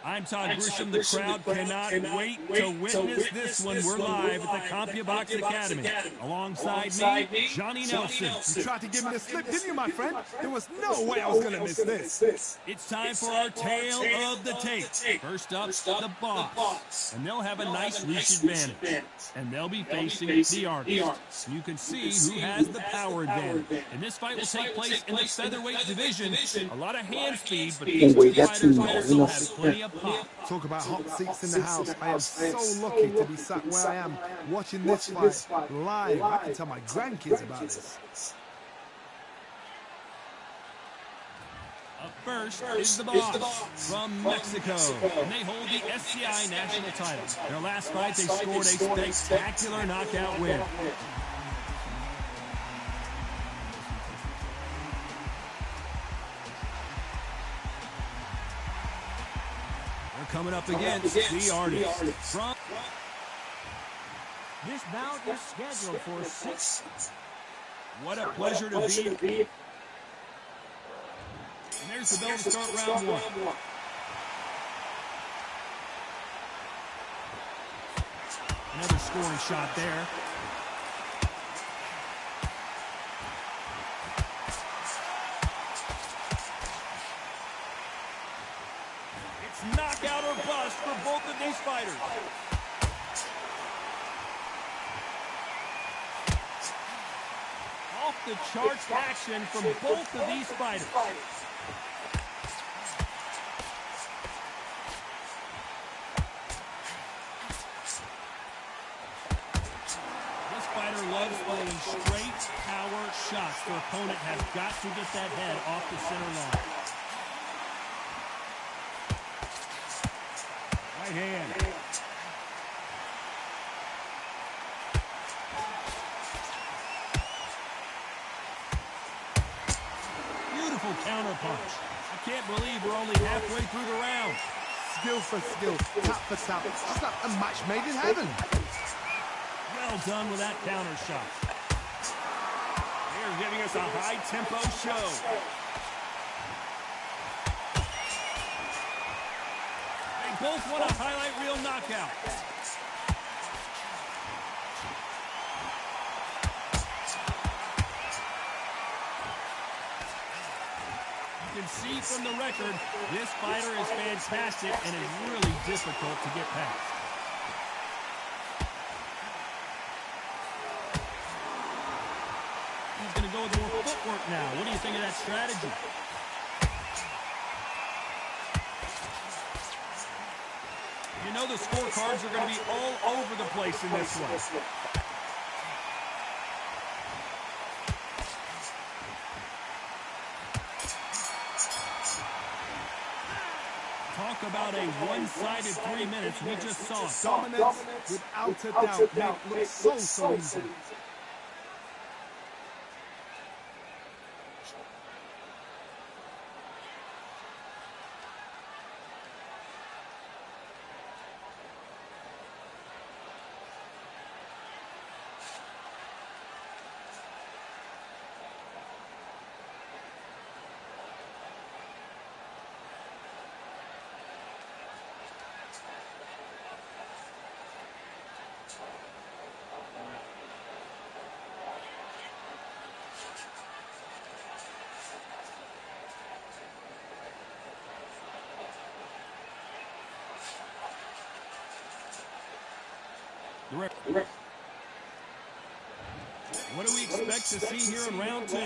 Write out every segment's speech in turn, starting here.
I'm Todd Grisham. The crowd cannot wait to witness this one. We're live at the COMANDANT Academy. Alongside me, Johnny Nelson. You tried to give me the slip, didn't you, my friend? There was no way I was going to miss this. It's time for our tale of the tape. First up, the Boss. And they'll have a nice reach advantage. And they'll be facing the Artist. You can see who has the power advantage. And this fight will take place in the featherweight division. A lot of hand speed, but these two fighters also have plenty of pop. Talk about hot seats in the house. I am so lucky to be sat where I am watching this fight live. I can tell my grandkids about this. Up first is the Boss from Mexico, and they hold the SCI national title. Their last fight, they scored a spectacular knockout win. They're coming up against the Artist. This bout is scheduled for 6. What a pleasure to be. And there's the bell to start round 1. Another scoring shot there. It's knockout or bust for both of these fighters. Off the charts action from both of these fighters. This fighter loves throwing straight power shots. Their opponent has got to get that head off the center line. Right hand. Beautiful counter punch. I can't believe we're only halfway through the round. Skill for skill, tap for tap. It's just like a match made in heaven. Well done with that counter shot. They're giving us a high-tempo show. They both want a highlight reel knockout. You can see from the record, this fighter is fantastic and is really difficult to get past. He's going to go with more footwork now. What do you think of that strategy? You know the scorecards are going to be all over the place in this one. Talk about a one-sided 3 minutes. We just saw it. Dominance, without a doubt, made it look so easy. What do we expect to see here in round 2?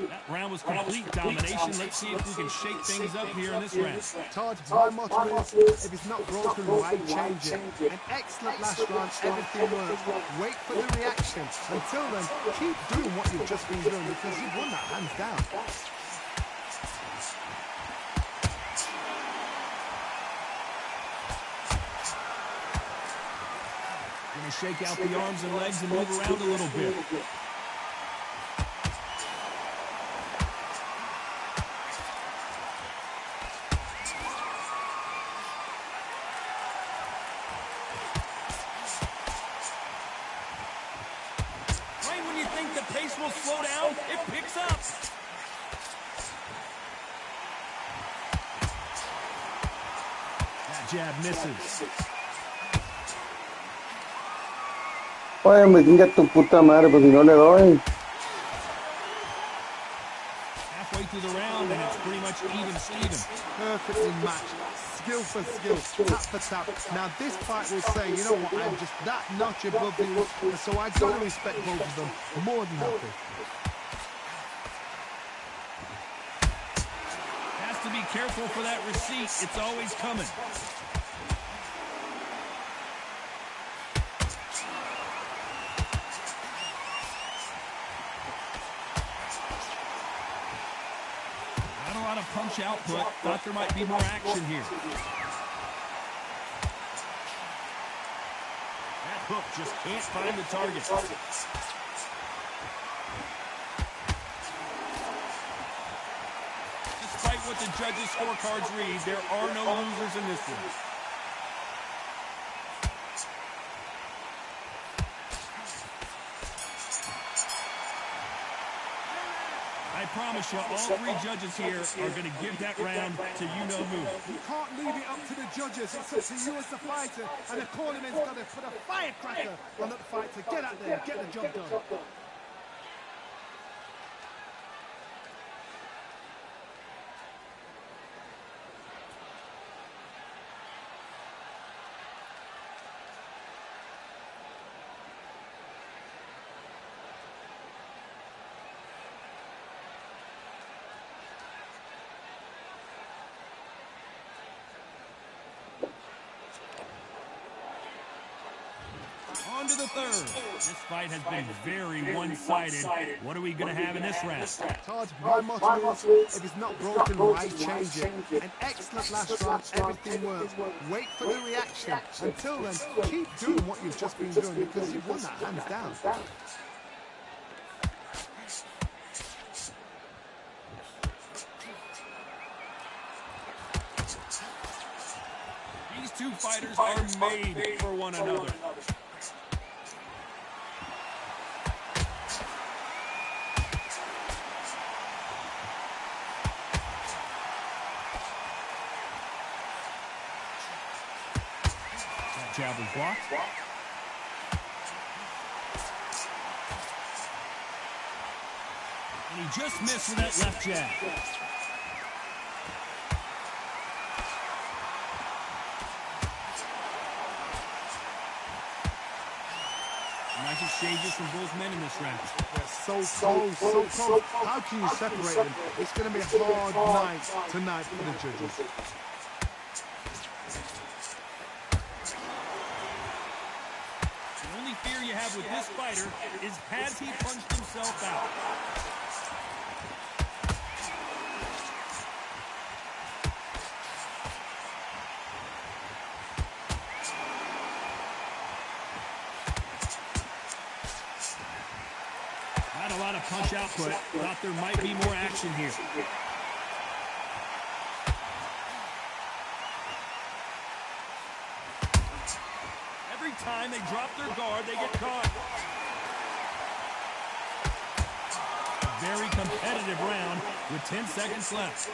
That round was complete domination. Let's see if we can shake things up here in this round. Todd, my motto is, if it's not broken, why change it? An excellent last round, everything worked. Wait for the reaction. Until then, keep doing what you've just been doing because you've won that hands down. Going to shake out the arms and legs and move around a little bit. Right when you think the pace will slow down, it picks up. That jab misses. Oye, me chinga tu puta madre, pues si no le doy. Halfway through the round, and it's pretty much even Steven. Perfectly matched, skill for skill, tap for tap. Now this fight will say, you know what, I'm just that notch above you, and so I got to respect both of them more than happy. Has to be careful for that receipt. It's always coming. Not a lot of punch output. Thought there might be more action here. That hook just can't find the target. Despite what the judges' scorecards read, there are no losers in this one. I promise you, all three judges here are going to give that round to you-know-who. You can't leave it up to the judges. It's up to you as the fighter, and the cornerman's got to put a firecracker on that fighter. Get out there, get the job done. On to the third. This fight has been very one-sided. What are we going to have in this round? Todd, my motto is, if it's not broken, why change it? An excellent last round, everything works. Wait for the reaction. Until then, keep doing what you've just been doing because you've won that hands down. These two fighters are made for one another. That jab was blocked. And he just missed with that left jab. Nice exchanges from both men in this round. So close, so close. How can you separate them? It's going to be a hard night tonight for the judges. The only fear you have with this fighter is, has he punched himself out? Not a lot of punch output. Thought there might be more action here. Every time they drop their guard, they get caught. A very competitive round with 10 seconds left.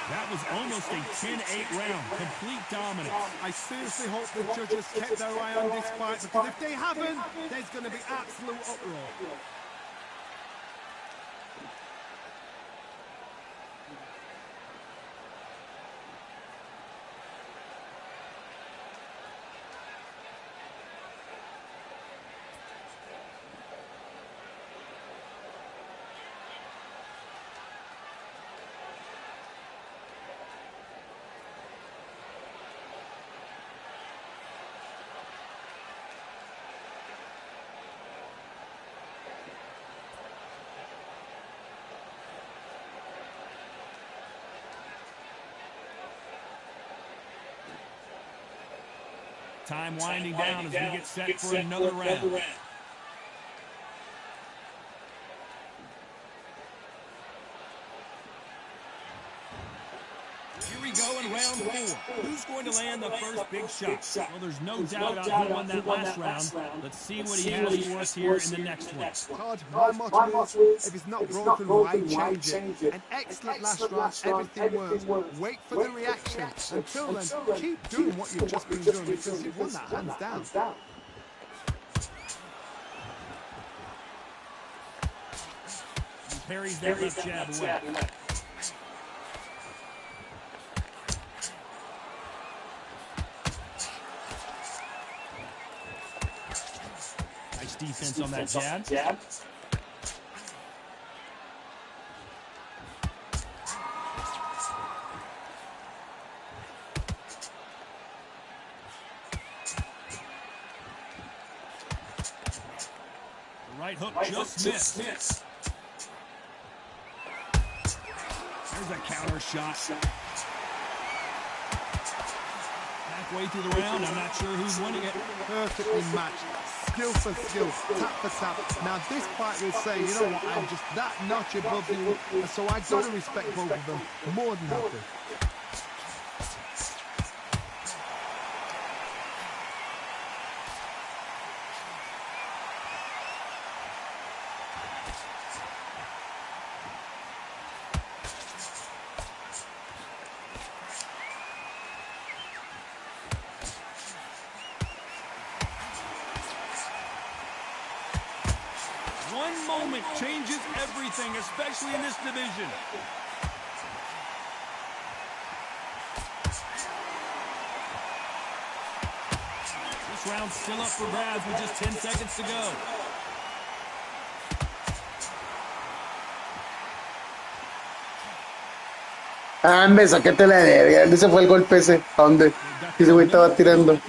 That was almost a 10-8 round. Complete dominance. I seriously hope the judges kept their eye on this fight because if they haven't, there's going to be absolute uproar. Time winding down as we get set for another round. Here we go in round 4. Who's going to land the first big shot? Well, there's no doubt about who won that last round. Let's see what he has for us here in the next one. Todd, my motto is, if it's not broken, why change it? An excellent last round, everything works. Wait for the reaction. Until then, keep doing what you've just been doing because you've won that hands down. He parries that left jab away. Nice defense on that jab. The right hook just missed. There's a counter shot. Halfway through the round, I'm not sure who's winning it. Perfectly matched. Skill for skill, tap for tap. Now this fight will say, you know what, I'm just that notch above you, and so I gotta respect both of them more than happy. One moment changes everything, especially in this division. This round's still up for grabs with just 10 seconds to go. Me saquete la verga. ¿Dónde se fue el golpe ese? ¿A dónde? Y ese güey estaba tirando.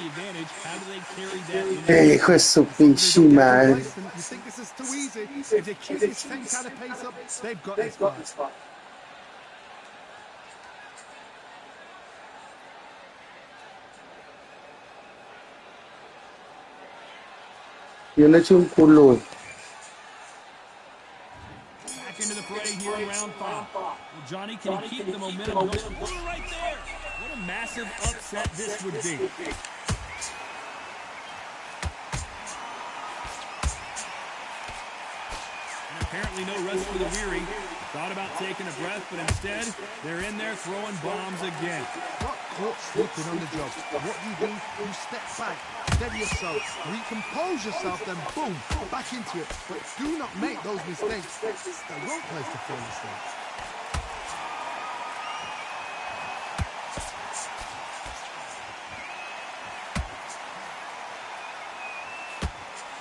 Hijo de su pinche madre. You think this is too easy? If they keep this same kind of pace up, they've got this fight. Yo le eché un culo, güey. Back into the fray here in round 5. Well, Johnny, can he keep the momentum going? Right there! What a massive upset this would be. And apparently no rest for the weary. Thought about taking a breath, but instead, they're in there throwing bombs again. Got caught slipping on the job. What do? You step back, steady yourself, recompose yourself, then boom, back into it. But do not make those mistakes. It's the wrong place to feel mistakes.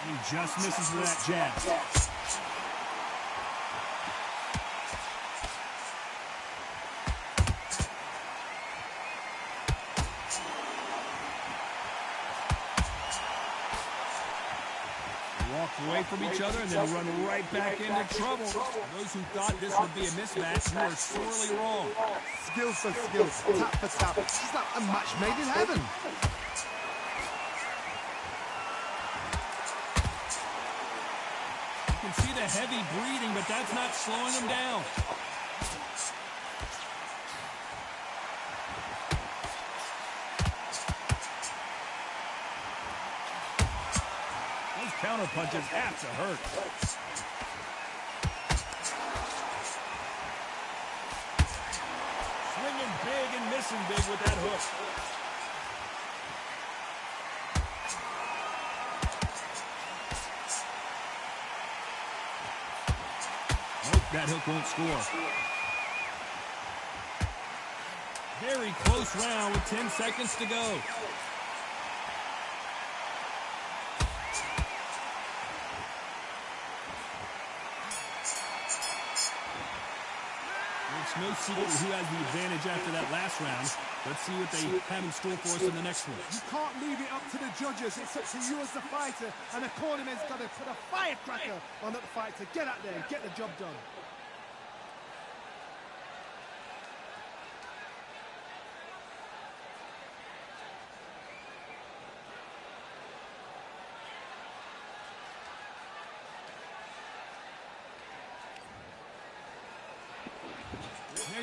He just misses with that jab. Walk away from each other and then run right back into trouble. Those who thought this would be a mismatch, you are sorely wrong. Skill for skill, tap for tap. It's like a match made in heaven. You can see the heavy breathing, but that's not slowing him down. Those counter punches have to hurt. Swinging big and missing big with that hook. That hook won't score. Very close round with 10 seconds to go. It's no secret who has the advantage after that last round. Let's see what they have in store for us in the next one. You can't leave it up to the judges. It's up to you as the fighter. And the cornerman's got to put a firecracker on that fight to get out there and get the job done.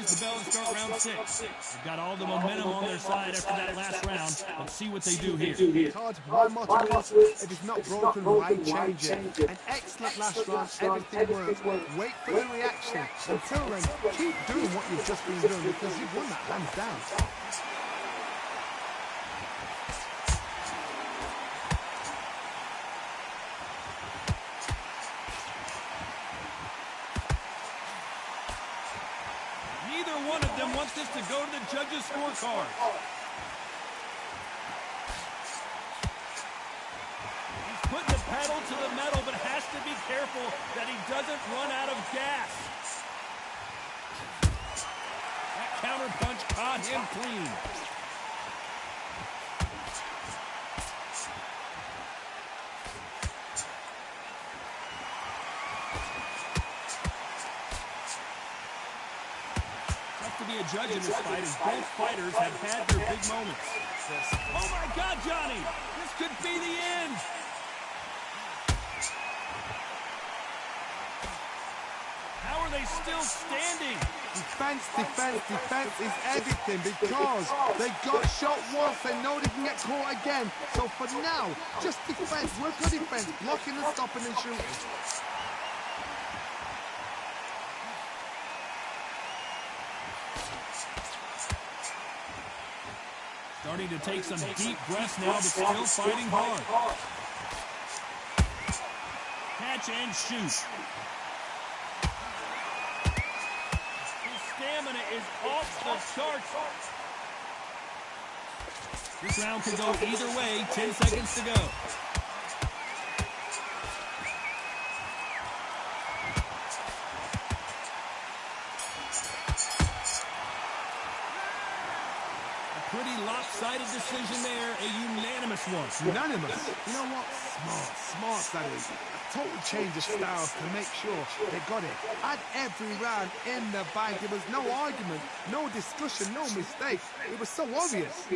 here's the bell to start round 6. They've got all the momentum on their side after that last round. Let's see what they do here. Todd, my motto is, if it's not broken, why change it? An excellent last round, everything worked. Wait for the reaction. Until then, keep doing what you've just been doing because you've won that hands down. Neither one of them wants this to go to the judges' scorecard. He's putting the pedal to the metal, but has to be careful that he doesn't run out of gas. That counter punch caught him clean. To be a judge in this fight as both fighters have had their big moments. Oh my God, Johnny! This could be the end! How are they still standing? Defense, defense, defense is everything because they got shot once, they know they can get caught again. So for now, just defense, work on defense, blocking and stopping and shooting. Starting to take some deep breaths now, but still fighting hard. Catch and shoot. His stamina is off the charts. This round could go either way. 10 seconds to go. Pretty lopsided decision there, a unanimous one. Unanimous? You know what? Smart that is. A total change of styles to make sure they got it. Had every round in the bank. There was no argument, no discussion, no mistake. It was so obvious.